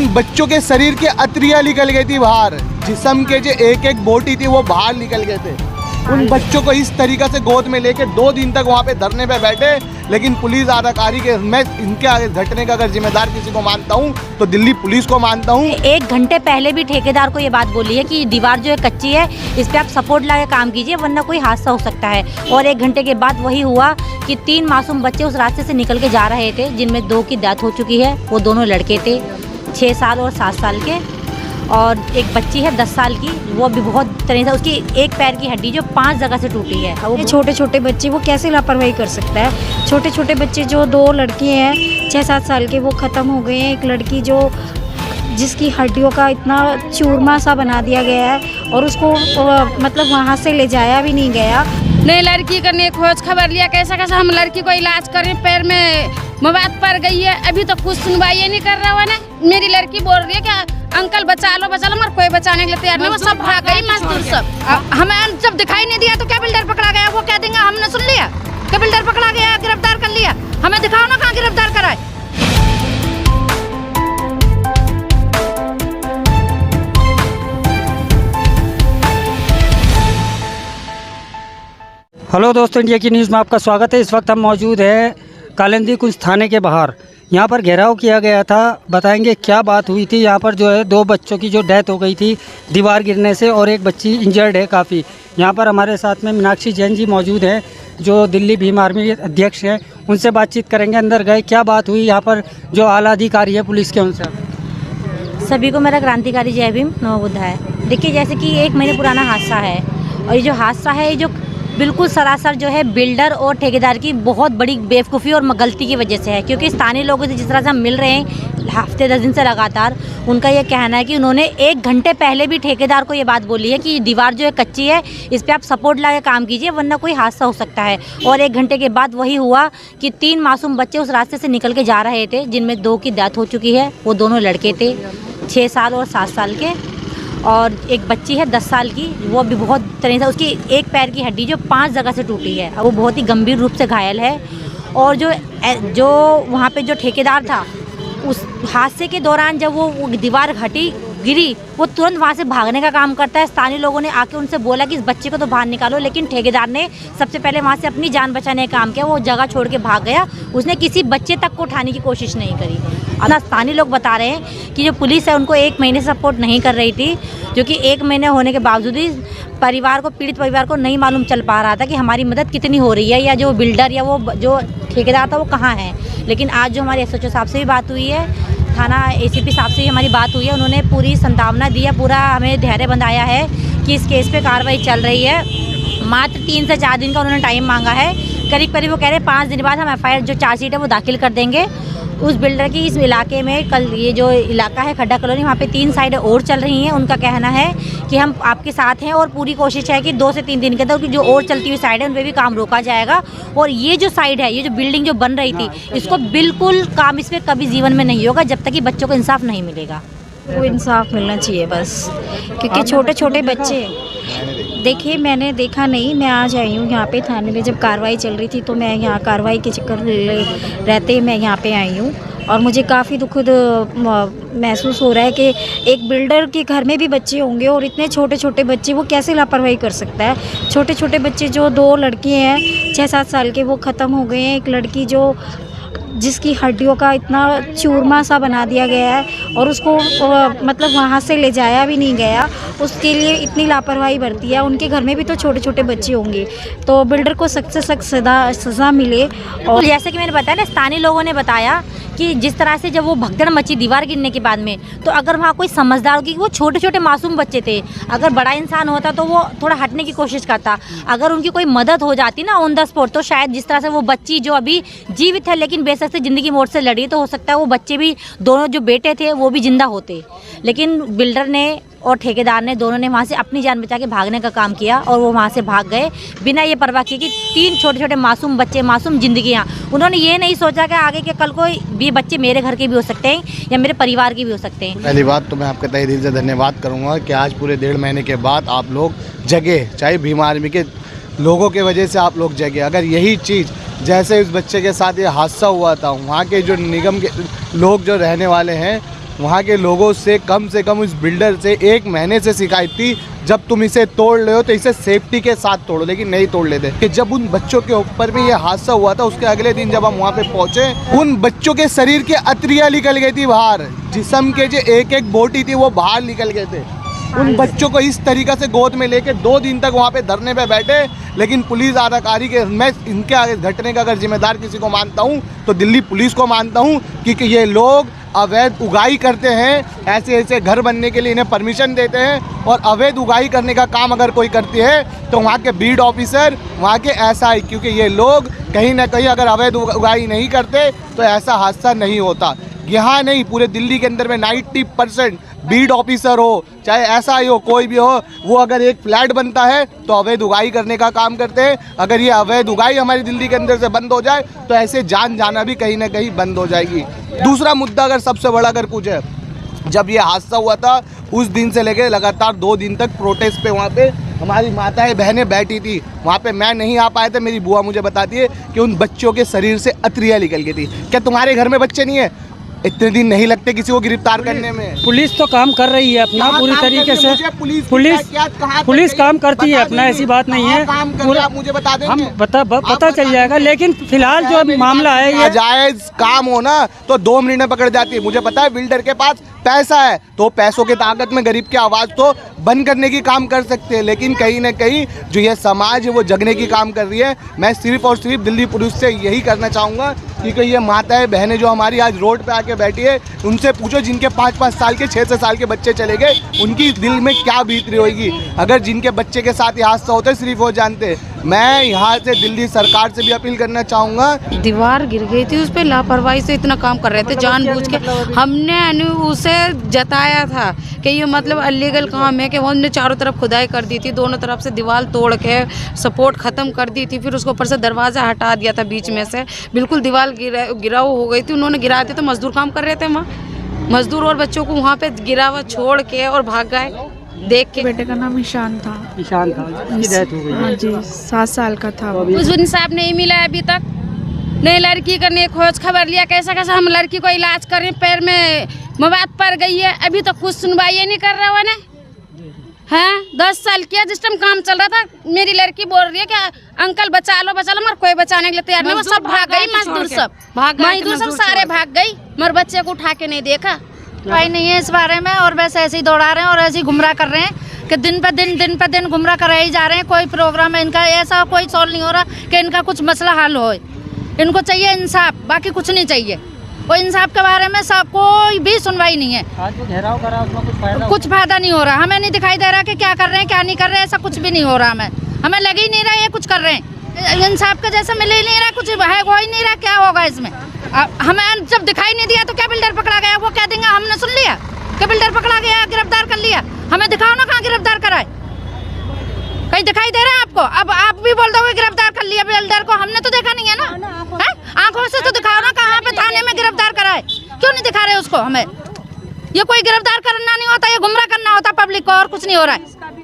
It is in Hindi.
बच्चों के शरीर के अतरिया निकल गई थी बाहर, जिस्म के जो एक एक बोटी थी वो बाहर निकल गए थे। उन बच्चों को इस तरीके से गोद में लेके 2 दिन तक वहाँ पे धरने पे बैठे, लेकिन पुलिस अधिकारी के मैं इनके आगे घटने का अगर जिम्मेदार किसी को मानता हूँ तो दिल्ली पुलिस को मानता हूँ। 1 घंटे पहले भी ठेकेदार को ये बात बोली है कि दीवार जो है कच्ची है, इस पे आप सपोर्ट ला के काम कीजिए वरना कोई हादसा हो सकता है। और 1 घंटे के बाद वही हुआ कि 3 मासूम बच्चे उस रास्ते से निकल के जा रहे थे, जिनमें 2 की डेथ हो चुकी है। वो दोनों लड़के थे, 6 साल और 7 साल के, और एक बच्ची है 10 साल की, वो भी बहुत तरह से उसकी एक पैर की हड्डी जो 5 जगह से टूटी है। ये छोटे छोटे बच्चे वो कैसे लापरवाही कर सकता है। छोटे छोटे बच्चे जो 2 लड़के हैं 6-7 साल के, वो ख़त्म हो गए हैं। एक लड़की जो जिसकी हड्डियों का इतना चूरमा सा बना दिया गया है और उसको मतलब वहाँ से ले जाया भी नहीं गया। नहीं, लड़की का नहीं खोज खबर लिया, कैसा कैसा हम लड़की को इलाज करें, पैर में मवाद पड़ गई है, अभी तो कुछ सुनवाई नहीं कर रहा हुआ ना। मेरी लड़की बोल रही है कि अंकल बचा लो मगर कोई बचाने के लिए तैयार नहीं। वो सब भाग गई मजदूर सब। हमें जब दिखाई नहीं दिया तो क्या बिल्डर पकड़ा गया, वो क्या देंगे, हमने सुन लिया कि बिल्डर पकड़ा गया, गिरफ्तार कर लिया। हमें दिखाओ ना कहाँ गिरफ्तार कराए। हेलो दोस्तों, इंडिया की न्यूज़ में आपका स्वागत है। इस वक्त हम मौजूद हैं कालिंदी कुंज थाने के बाहर। यहाँ पर घेराव किया गया था, बताएंगे क्या बात हुई थी। यहाँ पर जो है 2 बच्चों की जो डेथ हो गई थी दीवार गिरने से, और एक बच्ची इंजर्ड है काफ़ी। यहाँ पर हमारे साथ में मीनाक्षी जैन जी मौजूद हैं, जो दिल्ली भीम आर्मी अध्यक्ष हैं। उनसे बातचीत करेंगे, अंदर गए क्या बात हुई यहाँ पर, जो आला अधिकारी है पुलिस के, उनसे। सभी को मेरा क्रांतिकारी जय भीम नमो बुद्धाय। देखिए, जैसे कि 1 महीने पुराना हादसा है, और ये जो हादसा है ये जो बिल्कुल सरासर जो है बिल्डर और ठेकेदार की बहुत बड़ी बेवकूफ़ी और गलती की वजह से है। क्योंकि स्थानीय लोगों से जिस तरह से हम मिल रहे हैं हफ्ते 10 दिन से लगातार, उनका ये कहना है कि उन्होंने 1 घंटे पहले भी ठेकेदार को ये बात बोली है कि दीवार जो है कच्ची है, इस पे आप सपोर्ट ला के काम कीजिए वरना कोई हादसा हो सकता है। और 1 घंटे के बाद वही हुआ कि 3 मासूम बच्चे उस रास्ते से निकल के जा रहे थे, जिनमें 2 की डेथ हो चुकी है। वो दोनों लड़के थे, 6 साल और 7 साल के, और एक बच्ची है 10 साल की, वो भी बहुत तरह से उसकी एक पैर की हड्डी जो 5 जगह से टूटी है, वो बहुत ही गंभीर रूप से घायल है। और जो वहाँ पे जो ठेकेदार था, उस हादसे के दौरान जब वो दीवार गिरी, वो तुरंत वहाँ से भागने का काम करता है। स्थानीय लोगों ने आके उनसे बोला कि इस बच्चे को तो बाहर निकालो, लेकिन ठेकेदार ने सबसे पहले वहाँ से अपनी जान बचाने का काम किया। वो जगह छोड़ के भाग गया, उसने किसी बच्चे तक को उठाने की कोशिश नहीं करी। अब स्थानीय लोग बता रहे हैं कि जो पुलिस है उनको 1 महीने सपोर्ट नहीं कर रही थी, जो कि 1 महीने होने के बावजूद ही परिवार को, पीड़ित परिवार को नहीं मालूम चल पा रहा था कि हमारी मदद कितनी हो रही है, या जो बिल्डर या वो जो ठेकेदार था वो कहाँ है। लेकिन आज जो हमारे SHO साहब से भी बात हुई है, थाना ACP साहब से भी हमारी बात हुई है, उन्होंने पूरी संभावना दी है, पूरा हमें धैर्य बंधाया है कि इस केस पे कार्रवाई चल रही है। मात्र 3 से 4 दिन का उन्होंने टाइम मांगा है। करीब वो कह रहे हैं 5 दिन बाद हम FIR जो चार्जशीट है वो दाखिल कर देंगे। उस बिल्डर की इस इलाके में कल ये जो इलाका है खड्डा कॉलोनी, वहाँ पे 3 साइडें और चल रही हैं। उनका कहना है कि हम आपके साथ हैं और पूरी कोशिश है कि 2 से 3 दिन के अंदर जो और चलती हुई साइड है उन पर भी काम रोका जाएगा। और ये जो साइड है, ये जो बिल्डिंग जो बन रही थी, इसको बिल्कुल काम इस पर कभी जीवन में नहीं होगा जब तक कि बच्चों को इंसाफ नहीं मिलेगा। वो इंसाफ मिलना चाहिए बस, क्योंकि छोटे छोटे बच्चे। देखिए, मैंने देखा नहीं, मैं आज आई हूँ यहाँ पे थाने में, जब कार्रवाई चल रही थी तो मैं यहाँ कार्रवाई के चक्कर रहते मैं यहाँ पे आई हूँ। और मुझे काफ़ी दुखद महसूस हो रहा है कि एक बिल्डर के घर में भी बच्चे होंगे और इतने छोटे छोटे बच्चे, वो कैसे लापरवाही कर सकता है। छोटे छोटे बच्चे जो 2 लड़के हैं 6-7 साल के, वो ख़त्म हो गए हैं। एक लड़की जो जिसकी हड्डियों का इतना चूरमा सा बना दिया गया है और उसको मतलब वहाँ से ले जाया भी नहीं गया, उसके लिए इतनी लापरवाही बरती है। उनके घर में भी तो छोटे छोटे बच्चे होंगे, तो बिल्डर को सख्त से सख्त सज़ा मिले। और जैसे कि मैंने बताया ना, स्थानीय लोगों ने बताया कि जिस तरह से जब वो भगदड़ मची दीवार गिरने के बाद में, तो अगर वहाँ कोई समझदार हो कि वो छोटे छोटे मासूम बच्चे थे, अगर बड़ा इंसान होता तो वो थोड़ा हटने की कोशिश करता। अगर उनकी कोई मदद हो जाती ना ऑन द स्पॉट, तो शायद जिस तरह से वो बच्ची जो अभी जीवित है लेकिन बेशक से ज़िंदगी मौत से लड़ी, तो हो सकता है वो बच्चे भी, दोनों जो बेटे थे वो भी जिंदा होते। लेकिन बिल्डर ने और ठेकेदार ने, दोनों ने वहाँ से अपनी जान बचा के भागने का काम किया, और वो वहाँ से भाग गए बिना ये परवाह किए कि 3 छोटे छोटे मासूम बच्चे, मासूम जिंदगियाँ। उन्होंने ये नहीं सोचा कि आगे के कल को ये बच्चे मेरे घर के भी हो सकते हैं या मेरे परिवार के भी हो सकते हैं। पहली बात तो मैं आपका तहे दिल से धन्यवाद करूँगा कि आज पूरे 1.5 महीने के बाद आप लोग जगे, चाहे भीम आर्मी के लोगों के वजह से आप लोग जगे। अगर यही चीज़ जैसे इस बच्चे के साथ ये हादसा हुआ था, वहाँ के जो निगम के लोग जो रहने वाले हैं वहाँ के लोगों से कम उस बिल्डर से 1 महीने से शिकायत थी, जब तुम इसे तोड़ रहे हो तो इसे सेफ्टी के साथ तोड़ो, लेकिन नहीं तोड़ लेते। कि जब उन बच्चों के ऊपर में ये हादसा हुआ था, उसके अगले दिन जब हम वहाँ पे पहुँचे, उन बच्चों के शरीर की अतरियाँ निकल गई थी बाहर, जिस्म के जो एक बोटी थी वो बाहर निकल गए थे। उन बच्चों को इस तरीक़ा से गोद में लेके 2 दिन तक वहाँ पे धरने पे बैठे, लेकिन पुलिस अधिकारी के, मैं इनके आगे घटने का अगर जिम्मेदार किसी को मानता हूँ तो दिल्ली पुलिस को मानता हूँ, क्योंकि ये लोग अवैध उगाई करते हैं, ऐसे घर बनने के लिए इन्हें परमिशन देते हैं, और अवैध उगाई करने का काम अगर कोई करती है तो वहाँ के बीड ऑफिसर, वहाँ के SI, क्योंकि ये लोग कहीं ना कहीं अगर अवैध उगाई नहीं करते तो ऐसा हादसा नहीं होता। यहाँ नहीं, पूरे दिल्ली के अंदर में 90% बीड ऑफिसर हो, चाहे SI हो, कोई भी हो, वो अगर एक फ्लैट बनता है तो अवैध उगाई करने का काम करते हैं। अगर ये अवैध उगाई हमारी दिल्ली के अंदर से बंद हो जाए तो ऐसे जान जाना भी कहीं ना कहीं बंद हो जाएगी। दूसरा मुद्दा अगर सबसे बड़ा अगर कुछ है, जब ये हादसा हुआ था उस दिन से लेकर लगातार 2 दिन तक प्रोटेस्ट पे वहाँ पे हमारी माताएं बहनें बैठी थी। वहाँ पे मैं नहीं आ पाया था, मेरी बुआ मुझे बताती है कि उन बच्चों के शरीर से अतरियाँ निकल गई थी। क्या तुम्हारे घर में बच्चे नहीं है? इतने दिन नहीं लगते किसी को गिरफ्तार करने में। पुलिस तो काम कर रही है अपना पूरी तरीके से, पुलिस काम करती है अपना, ऐसी बात नहीं है। काम कर रहे आप मुझे बता देंगे, हम पता चल जाएगा, लेकिन फिलहाल जो मामला है ये जायज काम हो ना तो 2 मिनट में पकड़ जाती है। मुझे पता है बिल्डर के पास पैसा है, तो पैसों के ताकत में गरीब की आवाज़ तो बंद करने की काम कर सकते हैं, लेकिन कहीं ना कहीं जो ये समाज है वो जगने की काम कर रही है। मैं सिर्फ और सिर्फ दिल्ली पुलिस से यही करना चाहूँगा, क्योंकि ये माताएं बहनें जो हमारी आज रोड पे आके बैठी है, उनसे पूछो जिनके 5-5 साल के 6-6 साल के बच्चे चले गए, उनकी दिल में क्या बीत रही होगी। अगर जिनके बच्चे के साथ ये हादसा होता है सिर्फ वो जानते। मैं यहाँ से दिल्ली सरकार से भी अपील करना चाहूँगा। दीवार गिर गई थी, उस पर लापरवाही से इतना काम कर रहे थे जानबूझ के। हमने उसे जताया था कि ये मतलब अलीगल काम है, कि हमने चारों तरफ खुदाई कर दी थी, दोनों तरफ से दीवार तोड़ के सपोर्ट ख़त्म कर दी थी, फिर उसके ऊपर से दरवाज़ा हटा दिया था बीच में से, बिल्कुल दीवार गिराव हो गई थी। उन्होंने गिरा दिया, तो मजदूर काम कर रहे थे वहाँ, मजदूर और बच्चों को वहाँ पे गिरा हुआ छोड़ के और भाग गए देख के। बेटे का नाम ईशान था। ईशान था, उसकी डेथ हो गई। हाँ जी, 7 साल का था। कुछ इंसाफ नहीं मिला अभी तक। नहीं, लड़की का नहीं खोज खबर लिया, कैसा हम लड़की को इलाज करें, पैर में मवाद पड़ गई है, अभी तक कुछ सुनवाई नहीं कर रहा है। हाँ, 10 साल किया, जिस टाइम काम चल रहा था मेरी लड़की बोल रही है कि अंकल बचा लो मगर कोई बचाने के लिए तैयार नहीं। वो सब भाग गई, मजदूर सब सारे भाग गई, मगर बच्चे को उठा के नहीं देखा। नहीं है इस बारे में, और बस ऐसे ही दौड़ा रहे हैं और ऐसे ही गुमराह कर रहे हैं कि दिन पे दिन गुमराह कराए ही जा रहे हैं। कोई प्रोग्राम है इनका ऐसा कोई सॉल्व नहीं हो रहा कि इनका कुछ मसला हल हो। इनको चाहिए इंसाफ, बाकी कुछ नहीं चाहिए। वो इंसाफ के बारे में सब कोई भी सुनवाई नहीं है। आज जो घेराव करा उसमें कुछ फायदा नहीं हो रहा, हमें नहीं दिखाई दे रहा कि क्या कर रहे हैं क्या नहीं कर रहे हैं, ऐसा कुछ भी नहीं हो रहा। हमें लग ही नहीं रहा ये कुछ कर रहे हैं, इंसाफ का जैसा मिल ही नहीं रहा, कुछ है हो ही नहीं रहा, क्या होगा इसमें। हमें जब दिखाई नहीं दिया तो क्या बिल्डर पकड़ा गया, वो कह देंगे हमने सुन लिया कि बिल्डर पकड़ा गया, गिरफ्तार कर लिया। हमें दिखाओ ना कहाँ गिरफ्तार कराए, कहीं दिखाई दे रहा है आपको? अब आप भी बोल दोगे गिरफ्तार कर लिया बिल्डर को, हमने तो देखा नहीं है ना। आंखों से तो दिखाओ ना, कहाँ पे थाने में गिरफ्तार कराए, क्यों नहीं दिखा रहे उसको? हमें ये कोई गिरफ्तार करना नहीं होता, ये गुमराह करना होता पब्लिक को, और कुछ नहीं हो रहा है।